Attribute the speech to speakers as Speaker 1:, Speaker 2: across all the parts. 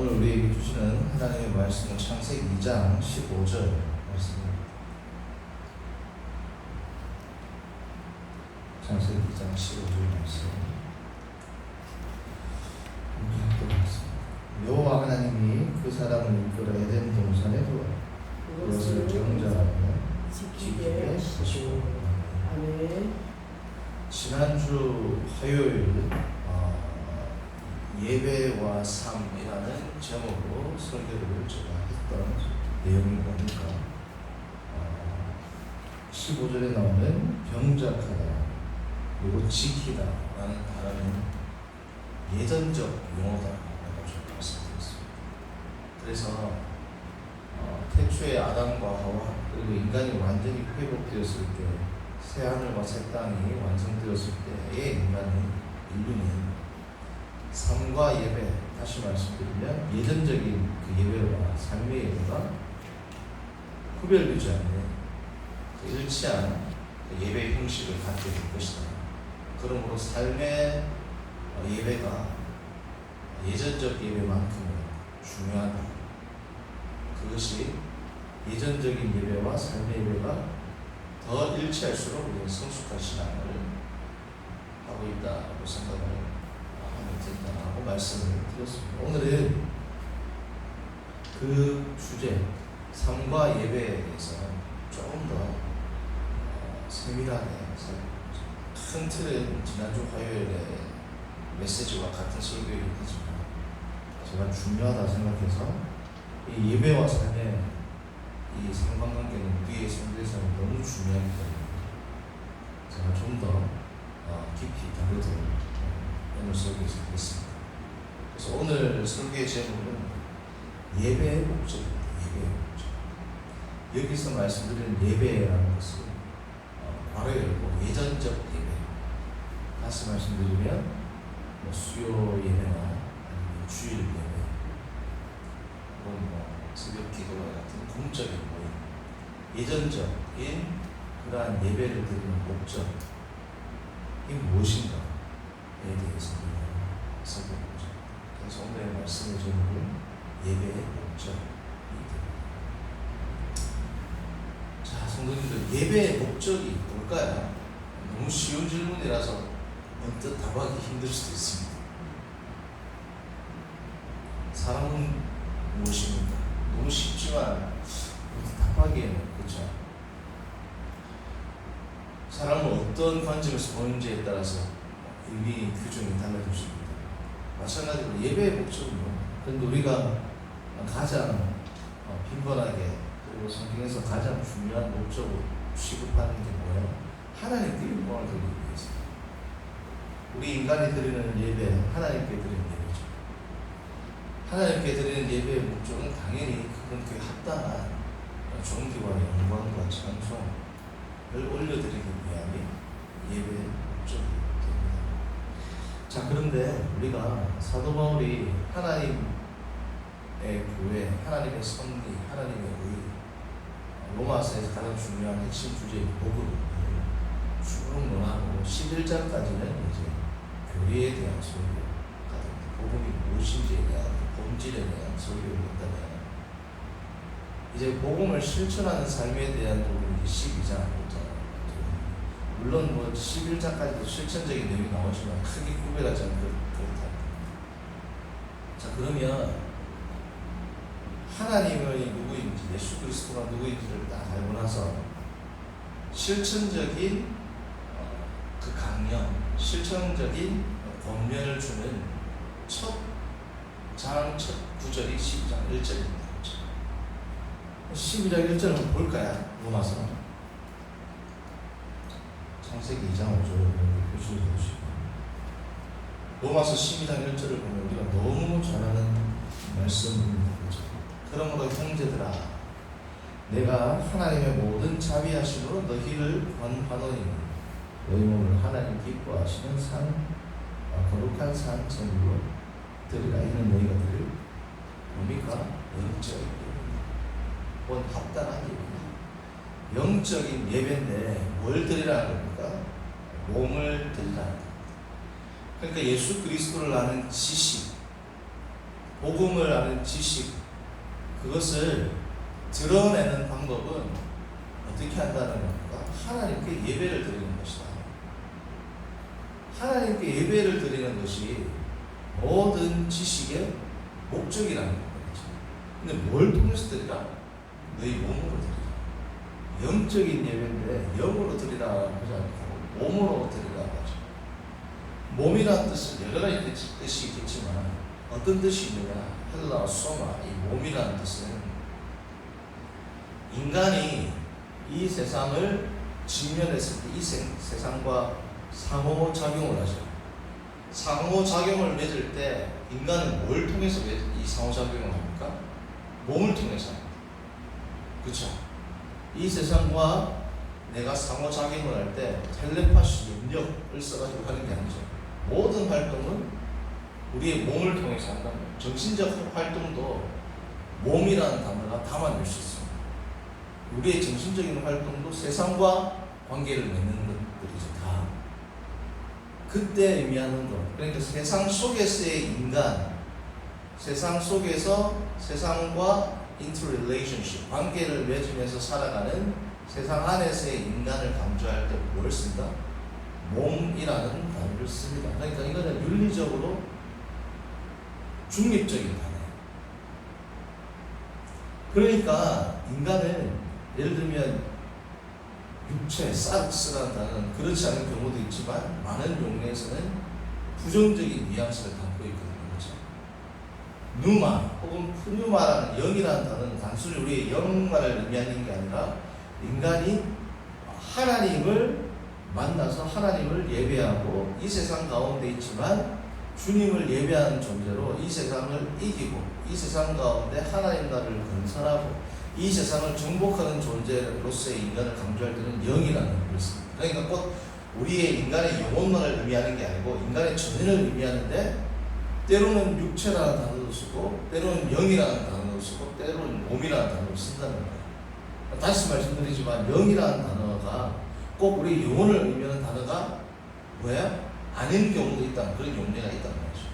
Speaker 1: 오늘 우리에게 주시는 하나님의 말씀은 창세기 2장 15절 말씀입니다. 창세기 2장 15절 말씀. 여호와 하나님이 그 사람을 이끌어 에덴 동산에 두어 그것을 경작하며 지키게 하시고.
Speaker 2: 아멘.
Speaker 1: 지난주 화요일 예배와 삶이라는 제목으로 설교를 제가 했던 내용이 뭡니까? 15절에 나오는 병작하다 그리고 지키다 라는 단어는 예전적 용어다라고 좀 말씀드렸습니다. 그래서 태초에 아담과 하와 그리고 인간이 완전히 회복되었을 때 새하늘과 새 땅이 완성되었을 때의 인류는 삶과 예배, 다시 말씀드리면 예전적인 그 예배와 삶의 예배가 구별되지 않는 일치한 예배 형식을 갖게 될 것이다. 그러므로 삶의 예배가 예전적 예배만큼 중요하다. 그것이 예전적인 예배와 삶의 예배가 더 일치할수록 우리는 성숙한 신앙을 하고 있다고 생각을 하면 된다고 말씀을 드렸습니다. 오늘은 그 주제, 삶과 예배에 대해서 조금 더 세밀하게 살펴보죠. 큰 틀은 지난주 화요일에 메시지와 같은 설교이긴 하지만 제가 중요하다 생각해서 이 예배와 삶의 이 상관관계는 우리의 삶에서 너무 중요하기 때문에 제가 좀 더 깊이 다루도록 오늘 설교에서 하겠습니다. 그래서 오늘 설교의 제목은 예배의 목적입니다. 예배의 목적. 여기서 말씀드리는 예배라는 것은 바로 열고 예전적 예배. 다시 말씀드리면 수요 예배나 아니면 주일 예배 혹은 새벽 기도와 같은 공적인 모임, 예전적인 그러한 예배를 드리는 목적이 무엇인가에 대해서 살펴보죠. 그래서 오늘의 말씀의 제목은 예배의 목적입니다. 자, 성도님들, 예배의 목적이 뭘까요? 너무 쉬운 질문이라서 언뜻 답하기 힘들 수도 있습니다. 사람은 무엇입니까? 너무 쉽지만 답하기에는 그렇죠. 사람을 어떤 관점에서 보는지에 따라서 의미 규정이 달라질 수 있습니다. 마찬가지로 예배의 목적은 그런데 우리가 가장 빈번하게 그리고 성경에서 가장 중요한 목적으로 취급하는 게 뭐예요? 하나님께 영광을 돌리기 위해서. 우리 인간이 드리는 예배, 하나님께 드리는 예배죠. 하나님께 드리는 예배의 목적은 당연히 그건 그에 합당한 존귀와 영광과 찬송을 올려드리기 위함이 예배의 목적이 됩니다. 자, 그런데 우리가 사도 바울이 하나님의 교회, 하나님의 섭리, 하나님의 의, 로마서에서 가장 중요한 핵심 주제인 복음을 쭉 논하고 11장까지는 이제 교회에 대한 설교가 됩니다. 복음이 무엇인지에 대한 본질에 대한 설교를 했다면 이제 복음을 실천하는 삶에 대한 부분이 12장부터 물론 11장까지도 실천적인 내용이 나오지만 크게 구별하지 않고 그렇다. 자, 그러면 하나님의 누구인지, 예수 그리스도가 누구인지를 딱 알고 나서 실천적인 그 강령, 실천적인 권면을 주는 첫 구절이 12장 1절입니다. 12장 1절을 볼까요? 로마서 창세기 2장 5절을 표시해 주시고 로마서 12장 1절을 보면 우리가 너무 잘 아는 말씀입니다. 그러므로 형제들아 내가 하나님의 모든 자비하심으로 너희를 권하노니 너희 몸을 하나님 기뻐하시는 산 거룩한 산 제물로 드리라. 이는 너희가 드릴 뭡니까? 영적인 예배입니다. 합당한 예배입니다. 영적인 예배인데 뭘 드리라는 겁니까? 몸을 드리라는 겁니다. 그러니까 예수 그리스도를 아는 지식, 복음을 아는 지식, 그것을 드러내는 방법은 어떻게 한다는 겁니까? 하나님께 예배를 드리는 것이다. 하나님께 예배를 드리는 것이 모든 지식의 목적이라는 거죠. 근데 뭘 통해서 드리라? 너희 몸으로 드리라. 영적인 예배인데 영으로 드리라 하지 않고 몸으로 드리라 하죠. 몸이라는 뜻은 여러 가지 뜻이 있겠지만 어떤 뜻이 있느냐? 헬라 소마, 이 몸이라는 뜻은 인간이 이 세상을 직면했을 때 이 세상과 상호작용을 하죠. 상호작용을 맺을 때 인간은 뭘 통해서 이 상호작용을 합니까? 몸을 통해서 합니다. 그렇죠? 이 세상과 내가 상호작용을 할 때 텔레파시 능력을 써가지고 하는 게 아니죠. 모든 활동은 우리의 몸을 통해서 한다는 거예요. 정신적 활동도 몸이라는 단어가 담아낼 수 있습니다. 우리의 정신적인 활동도 세상과 관계를 맺는 것들이죠. 다. 그때 의미하는 것. 그러니까 세상 속에서의 인간, 세상 속에서 세상과 interrelationship, 관계를 맺으면서 살아가는 세상 안에서의 인간을 강조할 때 뭘 쓴다? 몸이라는 단어를 씁니다. 그러니까 이거는 윤리적으로 중립적인 단어예요. 그러니까 인간은 예를 들면 육체, 사르스라는 단어는 그렇지 않은 경우도 있지만 많은 용례에서는 부정적인 뉘앙스를 담고 있거든요. 그렇죠? 누마 혹은 푸뉴마라는 영이라는 단어는 단순히 우리의 영만을 의미하는 게 아니라 인간이 하나님을 만나서 하나님을 예배하고 이 세상 가운데 있지만 주님을 예배하는 존재로 이 세상을 이기고 이 세상 가운데 하나님 나라를 건설하고 이 세상을 정복하는 존재로서의 인간을 강조할 때는 영이라는 것을 씁니다. 그러니까 꼭 우리의 인간의 영혼만을 의미하는 게 아니고 인간의 전인을 의미하는데 때로는 육체라는 단어도 쓰고 때로는 영이라는 단어도 쓰고 때로는 몸이라는 단어를 쓴다는 거예요. 다시 말씀드리지만 영이라는 단어가 꼭 우리 영혼을 의미하는 단어가 뭐야? 아닌 경우도 있다는 그런 용례가 있다는 거죠.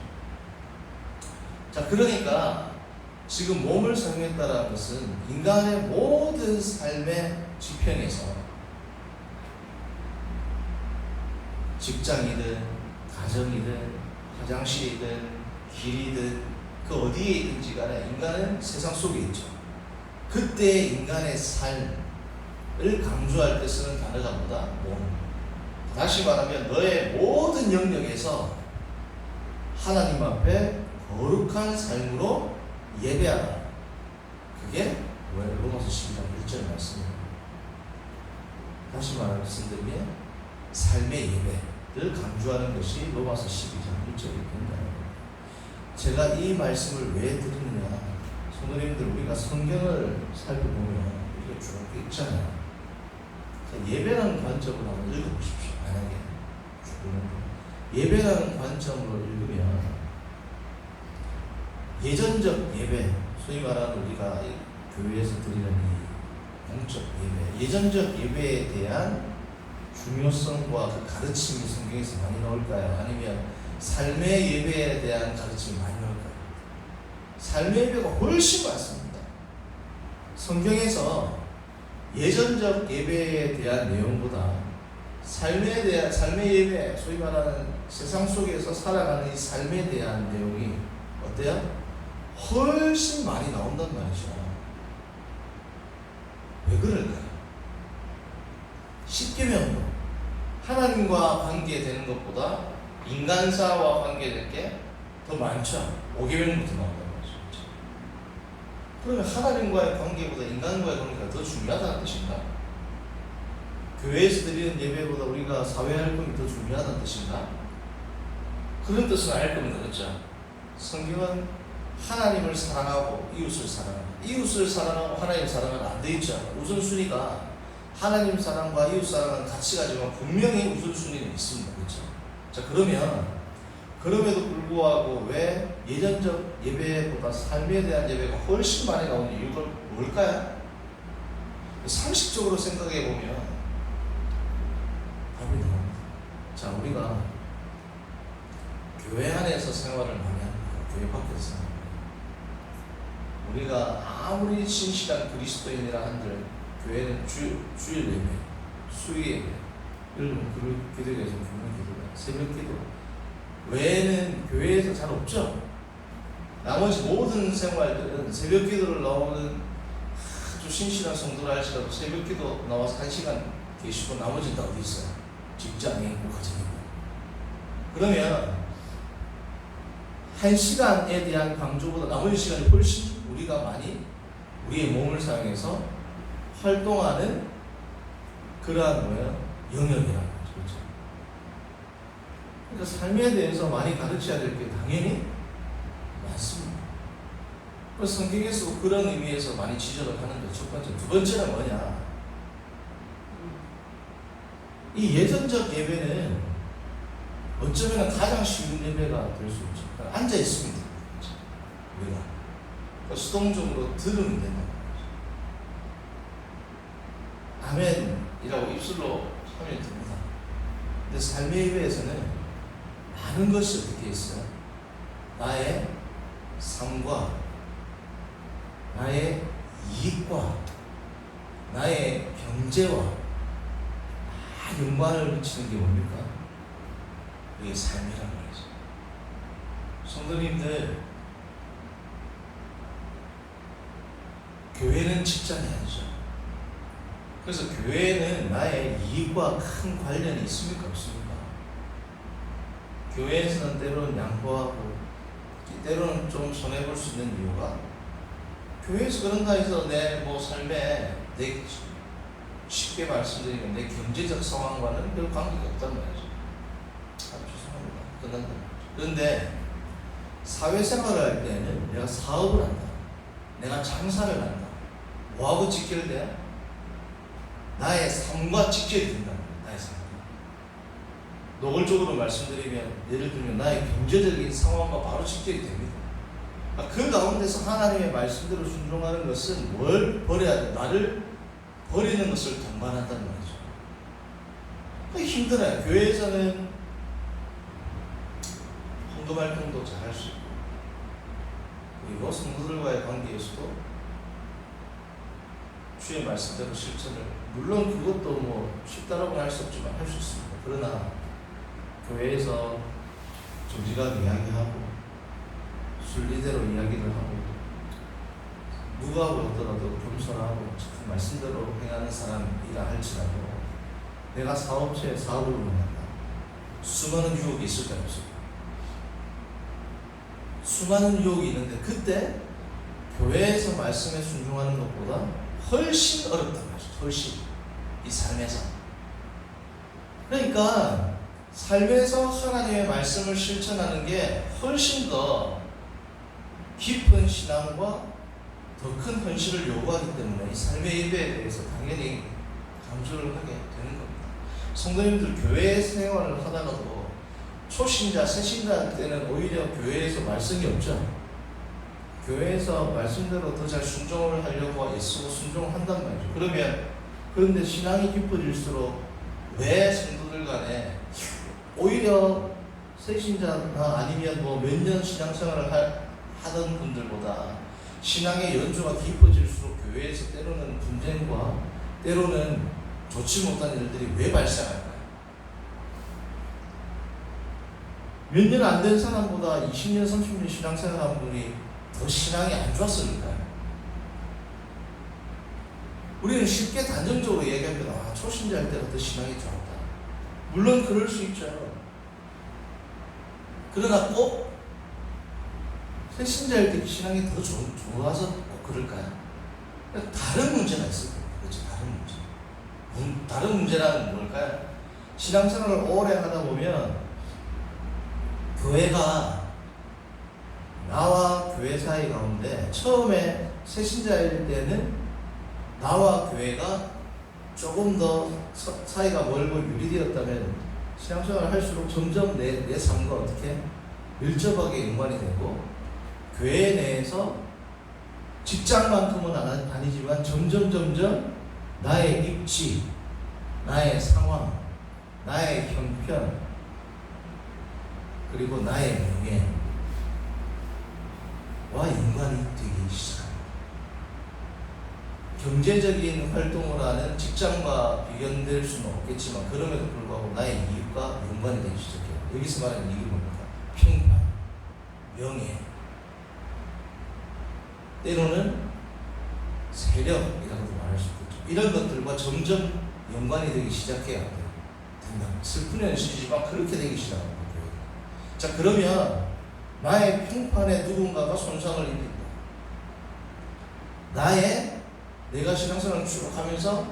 Speaker 1: 자, 그러니까 지금 몸을 사용했다는 것은 인간의 모든 삶의 지평에서 직장이든 가정이든 화장실이든 길이든 그 어디에 있든지 간에 인간은 세상 속에 있죠. 그때 인간의 삶을 강조할 때 쓰는 단어가 뭐다? 몸. 다시 말하면 너의 모든 영역에서 하나님 앞에 거룩한 삶으로 예배하라. 그게 로마서 12장 1절 말씀입니다. 다시 말씀드리면 삶의 예배를 강조하는 것이 로마서 12장 1절이 된다는 겁니다. 제가 이 말씀을 왜 드리느냐? 성도님들, 우리가 성경을 살펴보면 이게 쭉 있잖아요. 예배라는 관점으로 한번 읽어보십시오. 만약에 예배라는 관점으로 읽으면 예전적 예배, 소위 말하는 우리가 교회에서 드리는 이 영적 예배, 예전적 예배에 대한 중요성과 그 가르침이 성경에서 많이 나올까요? 아니면 삶의 예배에 대한 가르침이 많이 나올까요? 삶의 예배가 훨씬 많습니다. 성경에서 예전적 예배에 대한 내용보다 삶에 대한 삶의 예배, 소위 말하는 세상 속에서 살아가는 이 삶에 대한 내용이 어때요? 훨씬 많이 나온단 말이죠. 왜 그럴까요? 십계명도 하나님과 관계되는 것보다 인간사와 관계될 게 더 많죠. 5계명부터 나온단 말이죠. 그러면 하나님과의 관계보다 인간과의 관계가 더 중요하다는 뜻인가? 교회에서 드리는 예배보다 우리가 사회활동이 더 중요하다는 뜻인가? 그런 뜻은 알 겁니다. 그렇죠? 성경은 하나님을 사랑하고 이웃을 사랑하고 이웃을 사랑하고 하나님 사랑은 안 돼 있죠. 우선순위가 하나님 사랑과 이웃 사랑은 같이 가지만 분명히 우선순위는 있습니다. 그렇죠? 자, 그러면 그럼에도 불구하고 왜 예전적 예배보다 삶에 대한 예배가 훨씬 많이 나오는 이유가 뭘까요? 상식적으로 생각해 보면 답이 나옵니다. 자, 우리가 교회 안에서 생활을 많이 합니다. 교회 밖에서 생활을. 우리가 아무리 신실한 그리스도인이라 한들 교회는 주일 예배, 수요 예배, 여러분 그 기도에서 부르는 기도가 새벽 기도 외에는 교회에서 잘 없죠. 나머지 모든 생활들은 새벽 기도를 나오는 아주 신실한 성도라 할지라도 새벽 기도 나와서 1시간 계시고 나머지는 다 어디 있어요? 직장에 있고 가정에 있고. 그러면 1시간에 대한 강조보다 나머지 시간이 훨씬 우리가 많이 우리의 몸을 사용해서 활동하는 그러한 영역이라는 거죠. 그렇죠? 그러니까 삶에 대해서 많이 가르쳐야 될 게 당연히 많습니다. 그래서 성경에서 그런 의미에서 많이 지적을 하는데 첫 번째, 두 번째는 뭐냐? 이 예전적 예배는 어쩌면 가장 쉬운 예배가 될 수 있죠. 앉아 있습니다. 우리가 수동적으로 들으면 된다. 아멘이라고 입술로 하면 됩니다. 근데 삶의 예배에서는 많은 것이 어떻게 있어요? 나의 삶과 나의 이익과 나의 경제와 연관을 미치는 게 뭡니까? 그게 삶이란 말이죠. 성도님들, 교회는 직장이 아니죠. 그래서 교회는 나의 이익과 큰 관련이 있습니까? 없습니까? 교회에서는 때로는 양보하고 때로는 좀 손해볼 수 있는 이유가 교회에서 그런가 해서 내 삶에 내 쉽게 말씀드리면 내 경제적 상황과는 별 관계가 없단 말이죠. 죄송합니다. 끝난다. 그런데 사회생활을 할 때는 내가 사업을 한다. 내가 장사를 한다. 뭐하고 직결돼요? 나의 삶과 직결이 된다. 나의 삶. 노골적으로 말씀드리면 예를 들면 나의 경제적인 상황과 바로 직결이 됩니다. 그 가운데서 하나님의 말씀대로 순종하는 것은 뭘 버려야 돼? 나를 버리는 것을 동반한다는 말이죠. 힘들어요. 교회에서는 헌금 활동도 잘 할 수 있고 그리고 성도들과의 관계에서도 주의 말씀대로 실천을 물론 그것도 쉽다라고 할 수 없지만 할 수 있습니다. 그러나 교회에서 정직하게 이야기하고 순리대로 이야기를 하고 누가 보더라도 겸손하고 말씀대로 행하는 사람이라 할지라도 내가 사업체에 사업을 운영한다. 수많은 유혹이 있을까요? 없을까요? 수많은 유혹이 있는데 그때 교회에서 말씀에 순종하는 것보다 훨씬 어렵단 말이죠. 훨씬 이 삶에서. 그러니까 삶에서 하나님의 말씀을 실천하는 게 훨씬 더 깊은 신앙과 더 큰 헌신을 요구하기 때문에 이 삶의 예배에 대해서 당연히 강조를 하게 되는 겁니다. 성도님들 교회 생활을 하다가도 초신자, 새신자 때는 오히려 교회에서 말씀이 없죠. 교회에서 말씀대로 더 잘 순종을 하려고 애쓰고 순종을 한단 말이죠. 그런데 신앙이 깊어질수록 왜 성도들 간에 오히려 새신자나 아니면 몇 년 신앙생활을 하던 분들보다 신앙의 연조가 깊어질수록 교회에서 때로는 분쟁과 때로는 좋지 못한 일들이 왜 발생할까요? 몇 년 안 된 사람보다 20년, 30년 신앙생활한 분이 더 신앙이 안 좋았으니까요. 우리는 쉽게 단정적으로 얘기하면 초신자일 때가 더 신앙이 좋았다. 물론 그럴 수 있죠. 그러나 꼭 새신자일 때 신앙이 더 좋아서 꼭 그럴까요? 다른 문제가 있을 겁니다. 그렇죠? 다른 문제. 다른 문제란 뭘까요? 신앙생활을 오래 하다 보면 교회가 나와 교회 사이 가운데 처음에 새신자일 때는 나와 교회가 조금 더 사이가 멀고 유리되었다면 신앙생활을 할수록 점점 내 삶과 어떻게 밀접하게 연관이 되고 교회 내에서 직장만큼은 아니지만 점점 나의 입지, 나의 상황, 나의 형편, 그리고 나의 명예와 연관이 되기 시작합니다. 경제적인 활동을 하는 직장과 비견될 수는 없겠지만 그럼에도 불구하고 나의 이익과 연관이 되기 시작해요. 여기서 말하는 이익이 뭡니까? 평판, 명예, 때로는 세력이라고도 말할 수 있겠죠. 이런 것들과 점점 연관이 되기 시작해야 된다. 슬픈 현실이지만 그렇게 되기 시작합니다. 자, 그러면 나의 평판에 누군가가 손상을 입힌다. 내가 신앙생활을 쭉 하면서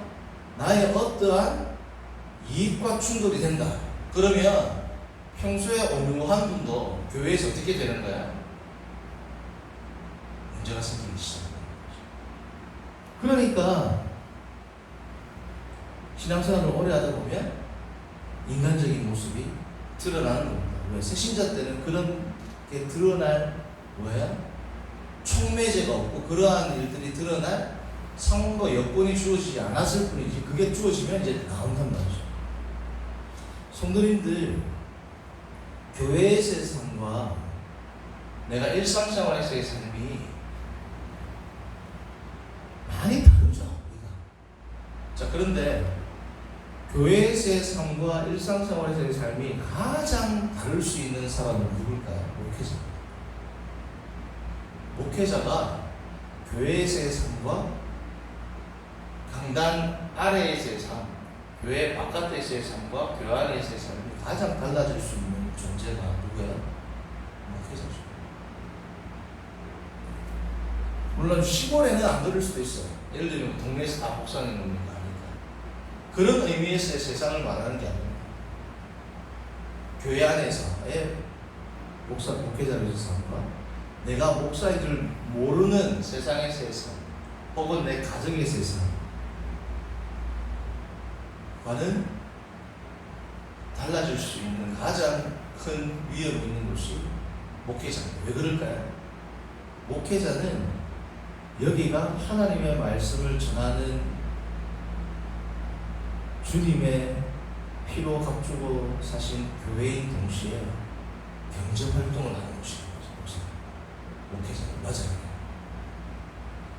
Speaker 1: 나의 어떠한 이익과 충돌이 된다. 그러면 평소에 온유한 분도 교회에서 어떻게 되는 거야? 문제가 생기기 시작합니다. 그러니까 신앙생활을 오래 하다 보면 인간적인 모습이 드러나는 겁니다. 왜? 새신자 때는 그런 게 드러날 촉매제가 없고 그러한 일들이 드러날 상황과 여건이 주어지지 않았을 뿐이지 그게 주어지면 이제 나온단 말이죠. 성도님들, 교회에서의 삶과 내가 일상생활에서의 삶이 많이 다르죠. 자, 그런데 교회에서의 삶과 일상생활에서의 삶이 가장 다를 수 있는 사람은 누굴까요? 목회자가 교회에서의 삶과 강단 아래에서의 삶, 교회 바깥에서의 삶과 교회 안에서의 삶이 가장 달라질 수 있는 존재가 누구예요? 목회자죠. 물론 시골에는 안 그럴 수도 있어요. 예를 들면 동네에서 다 목사님 옵니까? 아니까. 그런 의미에서의 세상을 말하는 게 아닙니다. 교회 안에서의 목회자로서의 삶과 내가 목사인 줄 모르는 세상에서의 삶 혹은 내 가정에서의 삶과는 달라질 수 있는 가장 큰 위험이 있는 것이 목회자입니다. 왜 그럴까요? 목회자는 여기가 하나님의 말씀을 전하는 주님의 피로 값주고 사신 교회인 동시에 경제활동을 하는 것입니다. 목회자는 맞아요.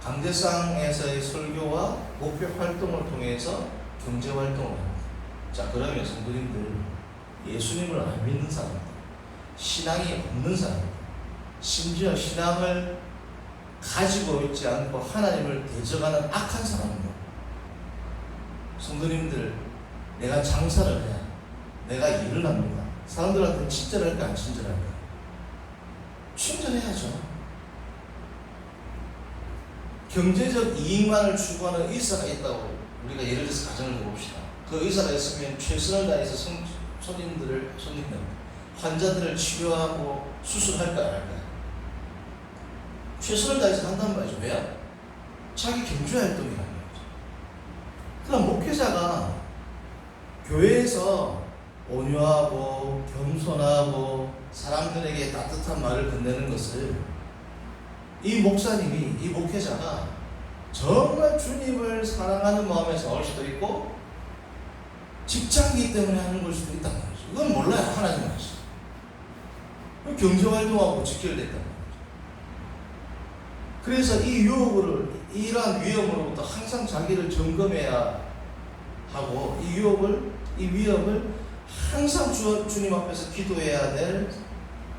Speaker 1: 강대상에서의 설교와 목표 활동을 통해서 경제활동을 합니다. 자, 그러면 성도님들, 예수님을 안 믿는 사람들, 신앙이 없는 사람들, 심지어 신앙을 가지고 있지 않고 하나님을 대적하는 악한 사람들, 성도님들, 내가 장사를 해야 내가 일을 합니다. 사람들한테 친절할까 안 친절할까? 친절해야죠. 경제적 이익만을 추구하는 의사가 있다고 우리가 예를 들어서 가정을 해봅시다. 그 의사가 있으면 최선을 다해서 손님들, 환자들을 치료하고 수술할까 안 할까요? 최선을 다해서 한단 말이죠. 왜요? 자기 경제활동이라는 거죠. 그럼 목회자가 교회에서 온유하고 겸손하고 사람들에게 따뜻한 말을 건네는 것을 이 목사님이, 이 목회자가 정말 주님을 사랑하는 마음에서 할 수도 있고 직장이기 때문에 하는 걸 수도 있단 말이죠. 이건 몰라요. 하나님은 아시죠. 경제활동하고 직결됐단 말이죠. 그래서 이 유혹을, 이러한 위험으로부터 항상 자기를 점검해야 하고 이 위협을 항상 주님 앞에서 기도해야 될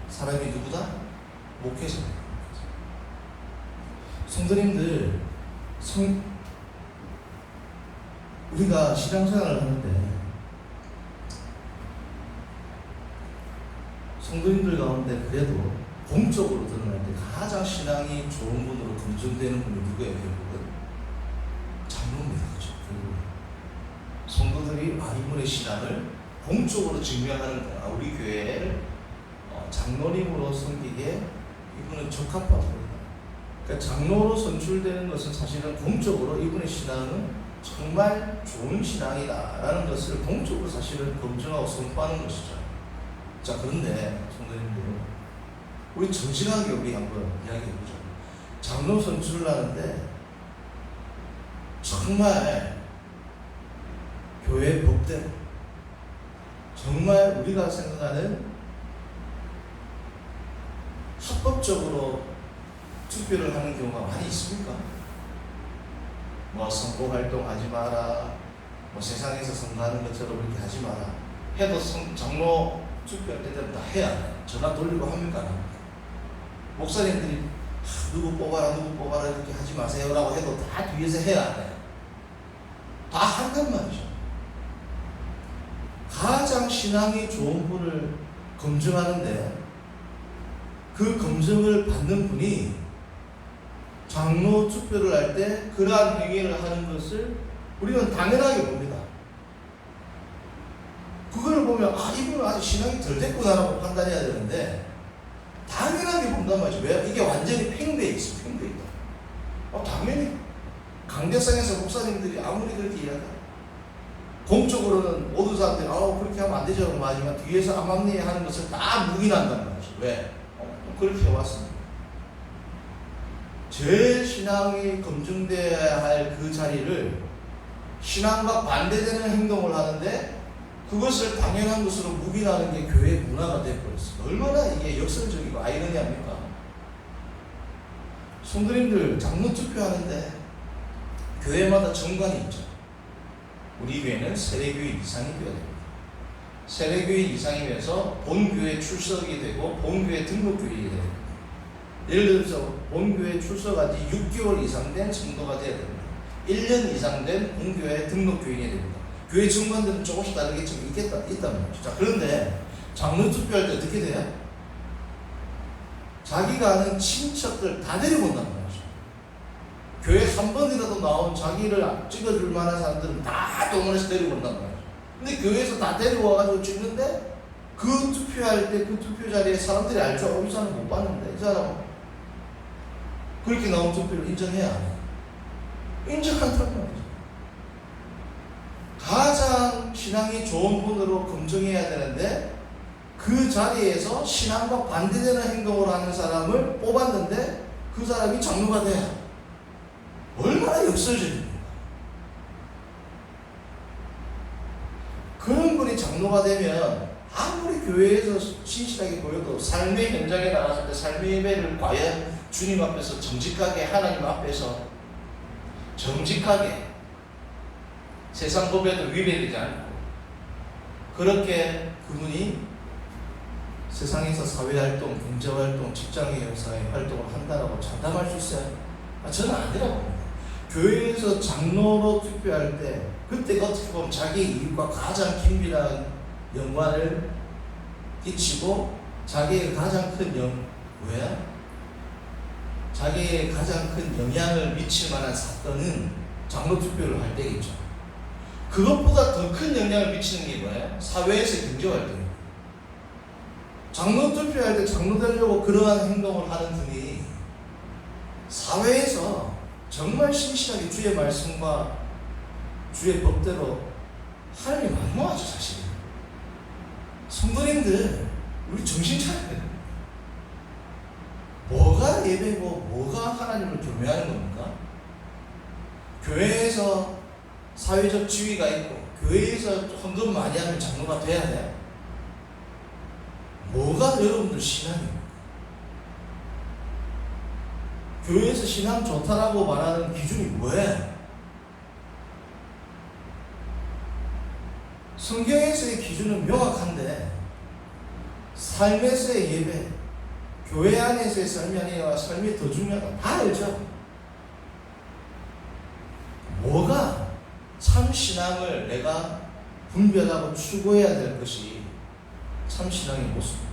Speaker 1: 사람이 누구다? 목회자입니다. 성도님들, 우리가 신앙생활을 하는데 성도님들 가운데 그래도 공적으로 드러날 때 가장 신앙이 좋은 분으로 검증되는 분이 누구예요? 결국은 장로입니다. 그렇죠? 결국은 성도들이 이분의 신앙을 공적으로 증명하는 거야. 우리 교회를 장로님으로 섬기기에 이분은 적합하고, 그러니까 장로로 선출되는 것은 사실은 공적으로 이분의 신앙은 정말 좋은 신앙이다라는 것을 공적으로 사실은 검증하고 선포하는 것이죠. 자, 그런데 성도님들, 우리 정직하게 우리 한번 이야기해보죠. 장로 선출을 하는데 정말 교회 법대로 정말 우리가 생각하는 합법적으로 투표를 하는 경우가 많이 있습니까? 뭐 선거 활동하지 마라, 뭐 세상에서 선거하는 것처럼 그렇게 하지 마라 해도 장로 투표할 때는 다 해야 돼. 전화 돌리고 합니까? 안 합니까? 목사님들이 누구 뽑아라 이렇게 하지 마세요라고 해도 다 뒤에서 해야 돼. 다 한단 말이죠. 가장 신앙이 좋은 분을 검증하는데 그 검증을 받는 분이 장로 투표를 할 때 그러한 행위를 하는 것을 우리는 당연하게 봅니다. 그걸 보면 이분은 아직 신앙이 덜 됐구나라고 판단해야 되는데 당연하게 본단 말이죠. 왜? 이게 완전히 팽배해 있어. 팽배해 있다. 당연히 강대상에서 목사님들이 아무리 그렇게 이야기하고 공적으로는 모든 사람들이 그렇게 하면 안 되죠 하지만 뒤에서 암암리에 하는 것을 다 묵인한단 말이죠. 왜? 그렇게 해왔습니다. 제 신앙이 검증되어야 할 그 자리를 신앙과 반대되는 행동을 하는데 그것을 당연한 것으로 묵인하는 게 교회 문화가 되어버렸어요. 얼마나 이게 역설적이고 아이러니합니까? 성도님들 장로 투표하는데 교회마다 정관이 있죠. 우리 교회는 세례교인 이상이 되어야 됩니다. 세례교인 이상이면서 본교회 출석이 되고 본교회 등록교인이 됩니다. 예를 들어서 본교회 출석한 지 6개월 이상 된 성도가 되어야 됩니다. 1년 이상 된 본교회 등록교인이 됩니다. 교회 정관들은 조금씩 다르겠지만 있단 말이죠. 자, 그런데 장로 투표할 때 어떻게 돼요? 자기가 아는 친척들 다 데려본단 말이죠. 교회 한 번이라도 나온 자기를 찍어줄 만한 사람들은 다 동원해서 데려본단 말이죠. 근데 교회에서 다 데려와가지고 찍는데 그 투표할 때 그 투표 자리에 사람들이 알죠? 이 사람 못 봤는데 이 사람 그렇게 나온 투표를 인정해야 안 해요. 인정한단 말이죠. 가장 신앙이 좋은 분으로 검증해야 되는데 그 자리에서 신앙과 반대되는 행동을 하는 사람을 뽑았는데 그 사람이 장로가 돼야 얼마나 역설적입니까? 그런 분이 장로가 되면 아무리 교회에서 신실하게 보여도 삶의 현장에 나갔을 때 삶의 예배를 과연 주님 앞에서 정직하게 하나님 앞에서 정직하게 세상 법에도 위배되지 않고 그렇게 그분이 세상에서 사회활동, 경제활동, 직장에서의 활동을 한다라고 장담할 수 있어요? 저는 아니라고 봅니다. 교회에서 장로로 투표할 때 그때가 어떻게 보면 자기 이익과 가장 긴밀한 연관을 끼치고 자기의 가장 큰 자기의 가장 큰 영향을 미칠 만한 사건은 장로 투표를 할 때겠죠. 그것보다 더 큰 영향을 미치는 게 뭐예요? 사회에서의 경제활동입니다. 장로 투표할 때 장로 되려고 그러한 행동을 하는 분이 사회에서 정말 신실하게 주의 말씀과 주의 법대로 하나님이 만무하죠. 사실은 성도님들 우리 정신 차려야 됩니다. 뭐가 예배고 뭐가 하나님을 경외하는 겁니까? 교회에서 사회적 지위가 있고 교회에서 헌금 많이 하면 장로가 돼야 돼요. 뭐가 여러분들 신앙입니까? 교회에서 신앙 좋다라고 말하는 기준이 뭐예요? 성경에서의 기준은 명확한데 삶에서의 예배, 교회 안에서의 삶이 아니라 삶이 더 중요하다. 다 알죠? 뭐가 참 신앙을 내가 분별하고 추구해야 될 것이 참 신앙의 모습입니다.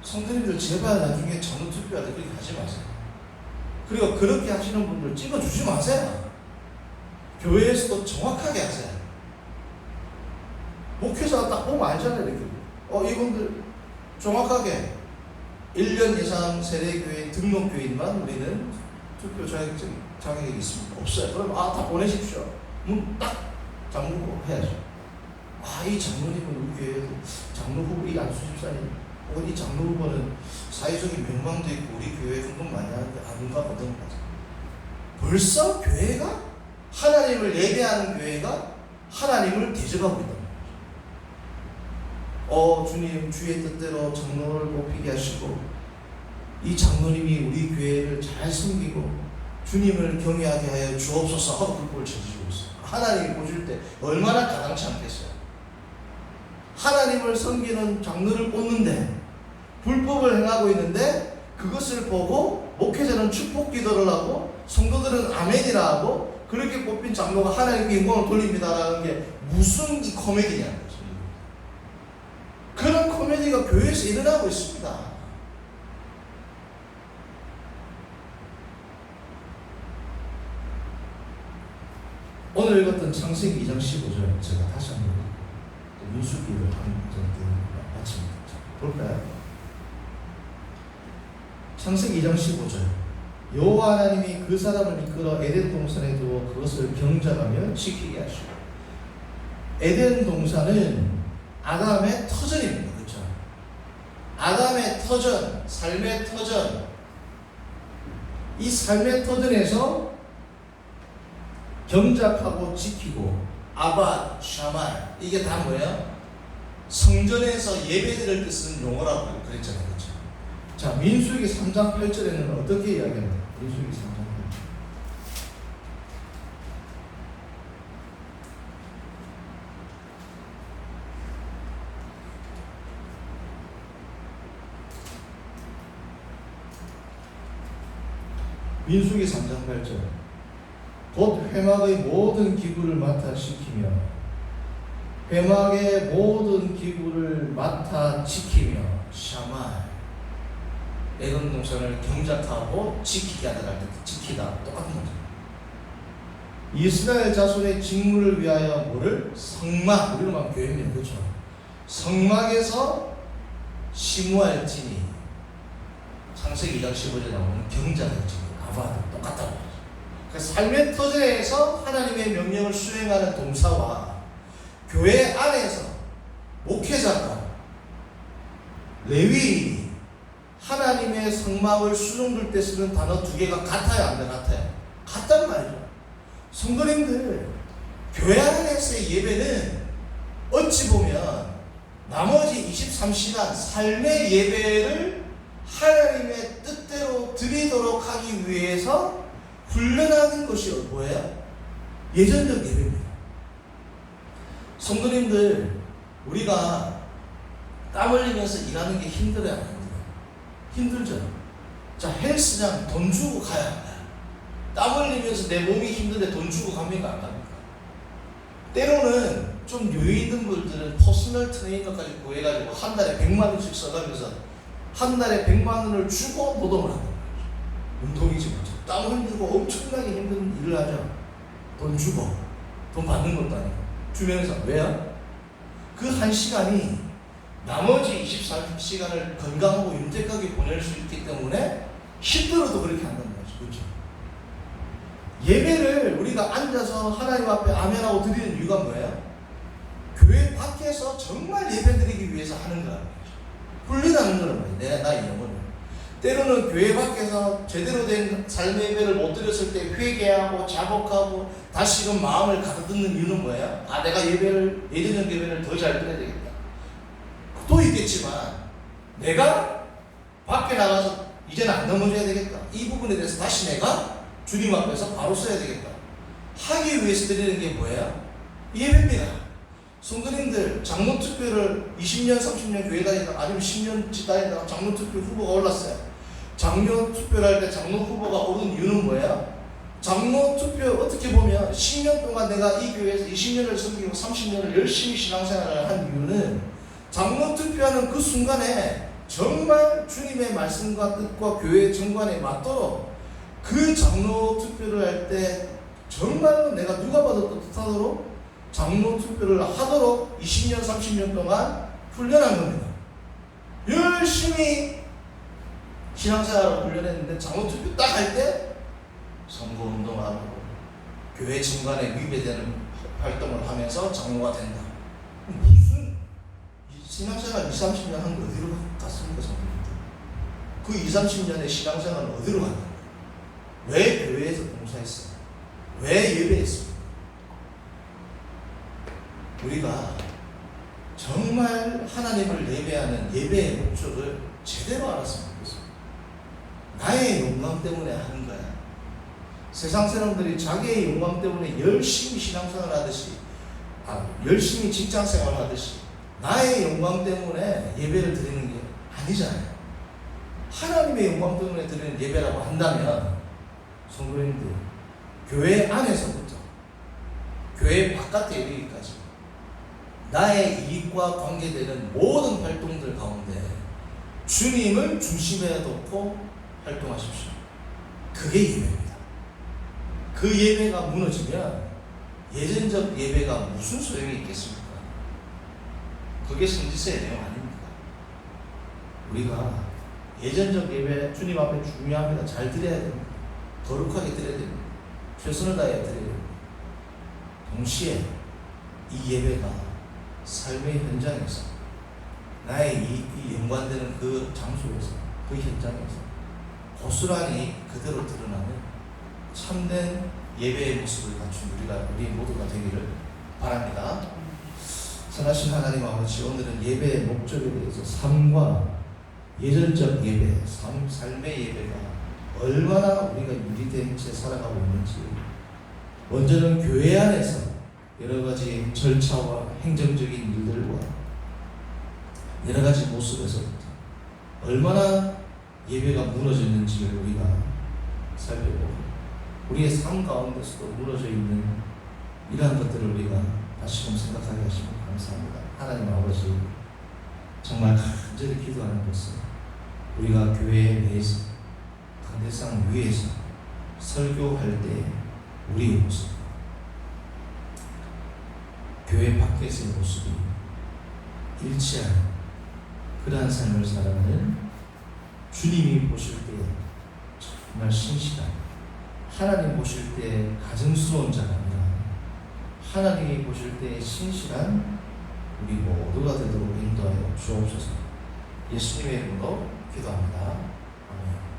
Speaker 1: 성도님들 제발 나중에 장로 투표할 때 그렇게 하지 마세요. 그리고 그렇게 하시는 분들 찍어주지 마세요. 교회에서도 정확하게 하세요. 목회자가 딱 보면 알잖아요. 이렇게. 이분들 정확하게 1년 이상 세례교회 등록교인만 우리는 투표 자격이 있습니다. 없어요. 그럼 다 보내십시오. 딱 장로 해야죠. 이 장로님은 우리 교회에도 장로 후보 이 안수 집사님 혹은 이 장로 후보는 사회적인 명망도 있고 우리 교회에 헌금 많이 하는데 누가 거든 벌써 교회가 하나님을 예배하는 교회가 하나님을 대적하고 있다. 주님 주의 뜻대로 장로를 뽑히게 하시고 이 장로님이 우리 교회를 잘 섬기고 주님을 경외하게 하여 주옵소서 하고 불법을 저지르고 있어요. 하나님이 보실 때 얼마나 가당치 않겠어요. 하나님을 섬기는 장로를 뽑는데 불법을 행하고 있는데 그것을 보고 목회자는 축복 기도를 하고 성도들은 아멘이라 하고 그렇게 뽑힌 장로가 하나님께 영광을 돌립니다라는 게 무슨 이 코미디냐는 거죠. 그런 코미디가 교회에서 일어나고 있습니다. 오늘 읽었던 창세기 2장 15절 제가 다시 한번 민수기를 마칩니다. 볼까요? 창세기 2장 15절 여호와 하나님이 그 사람을 이끌어 에덴 동산에 두어 그것을 경작하며 지키게 하시고 에덴 동산은 아담의 터전입니다. 그렇죠? 아담의 터전, 삶의 터전. 이 삶의 터전에서 경작하고 지키고 아바, 샤말 이게 다 뭐예요? 성전에서 예배드릴 때 쓰는 용어라고 그랬잖아요. 그렇죠? 자, 민수기 3장 8절에는 어떻게 이야기합니까? 민수기 3장 8절. 민수기 3장 8절. 곧 회막의 모든 기구를 맡아 지키며 회막의 모든 기구를 맡아 지키며 샤말 에덴 동산을 경작하고 지키게 하다 할 때 지키다 똑같은 거죠. 이스라엘 자손의 직무를 위하여 뭐를? 성막, 우리로 말하면 교회입니다. 그렇죠? 성막에서 심무할지니 창세기 2장 15절에 나오는 경작할지니 아바도 똑같다고 하죠. 그래서 삶의 터전에서 하나님의 명령을 수행하는 동사와 교회 안에서 목회자가 레위인이 하나님의 성막을 수종들 때 쓰는 단어 두 개가 같아요, 안 같아요? 같단 말이죠. 성도님들, 교회 안에서의 예배는 어찌 보면 나머지 23시간 삶의 예배를 하나님의 뜻대로 드리도록 하기 위해서 훈련하는 것이 뭐예요? 예전적 예배입니다. 성도님들, 우리가 땀 흘리면서 일하는 게 힘들어요, 안 힘들어요? 힘들죠. 자, 헬스장 돈 주고 가야 합니다. 땀 흘리면서 내 몸이 힘든데 돈 주고 갑니까? 안 갑니까? 때로는 좀 여유 있는 분들은 퍼스널 트레이너까지 구해가지고 한 달에 100만 원씩 써가면서 한 달에 100만 원을 주고 노동을 한단 말이죠. 운동이지 뭐죠. 땀 흘리고 엄청나게 힘든 일을 하죠. 돈 주고 돈 받는 것도 아니고 주면서. 왜요? 그 한 시간이 나머지 24시간을 건강하고 윤택하게 보낼 수 있기 때문에 힘들어도 그렇게 한다는 거죠. 그렇죠? 예배를 우리가 앉아서 하나님 앞에 아멘하고 드리는 이유가 뭐예요? 교회 밖에서 정말 예배 드리기 위해서 하는 거라는 거죠. 훈련하는 거란 말이에요. 나의 영혼을. 때로는 교회 밖에서 제대로 된 삶의 예배를 못 드렸을 때 회개하고 자복하고 다시금 마음을 가다듬는 이유는 뭐예요? 아, 내가 예배를, 예전적 예배를 더 잘 드려야 되겠다. 또 있겠지만 내가 밖에 나가서 이제는 안 넘어져야 되겠다. 이 부분에 대해서 다시 내가 주님 앞에서 바로 써야 되겠다 하기 위해서 드리는 게 뭐예요? 예배입니다. 성도님들, 장로투표를 20년 30년 교회 다니다가 아니면 10년치 다니다가 장로투표 후보가 올랐어요. 장로투표를 할 때 장로 후보가 오른 이유는 뭐예요? 장로투표 어떻게 보면 10년 동안 내가 이 교회에서 20년을 섬기고 30년을 열심히 신앙생활을 한 이유는 장로 투표하는 그 순간에 정말 주님의 말씀과 뜻과 교회의 정관에 맞도록 그 장로 투표를 할 때 정말로 내가 누가 봐도 뜻하도록 장로 투표를 하도록 20년 30년 동안 훈련한 겁니다. 열심히 신앙생활을 훈련했는데 장로 투표 딱 할 때 선거운동하고 교회 정관에 위배되는 활동을 하면서 장로가 된다. 무슨 신앙생활 20, 30년 한 거 어디로 갔습니까, 성도님들? 그 20, 30년의 신앙생활은 어디로 갔나? 왜 교회에서 봉사했어요? 왜 예배했습니까? 우리가 정말 하나님을 예배하는 예배의 목적을 제대로 알았으면 좋겠습니다. 나의 영광 때문에 하는 거야. 세상 사람들이 자기의 영광 때문에 열심히 신앙생활 하듯이, 열심히 직장생활 하듯이 나의 영광 때문에 예배를 드리는 게 아니잖아요. 하나님의 영광 때문에 드리는 예배라고 한다면 성도님들, 교회 안에서부터 교회 바깥에 이르기까지 나의 이익과 관계되는 모든 활동들 가운데 주님을 중심에 놓고 활동하십시오. 그게 예배입니다. 그 예배가 무너지면 예전적 예배가 무슨 소용이 있겠습니까? 그게 선지서의 내용 아닙니까? 우리가 예전적 예배 주님 앞에 중요합니다. 잘 드려야 됩니다. 거룩하게 드려야 됩니다. 최선을 다해 드려야 됩니다. 동시에 이 예배가 삶의 현장에서 나의 이익이 연관되는 그 장소에서, 그 현장에서 고스란히 그대로 드러나는 참된 예배의 모습을 갖춘 우리 모두가 되기를 바랍니다. 선하신 하나님 아버지, 오늘은 예배의 목적에 대해서 삶과 예전적 예배, 삶의 예배가 얼마나 우리가 유리된 채 살아가고 있는지, 먼저는 교회 안에서 여러 가지 절차와 행정적인 일들과 여러 가지 모습에서부터 얼마나 예배가 무너졌는지를 우리가 살펴보고, 우리의 삶 가운데서도 무너져 있는 이러한 것들을 우리가 다시금 생각하게 하시면 감사합니다. 하나님 아버지, 정말 간절히 기도하는 것은 우리가 교회 내에서, 강대상 위에서 설교할 때 우리의 모습, 교회 밖에서의 모습이 일치하는 그러한 삶을 살아가는, 주님이 보실 때 정말 신실한, 하나님 보실 때 가증스러운 자가 아니라 하나님이 보실 때 신실한 우리 모두가 되도록 인도하여 주옵소서. 예수님의 이름으로 기도합니다. 아멘.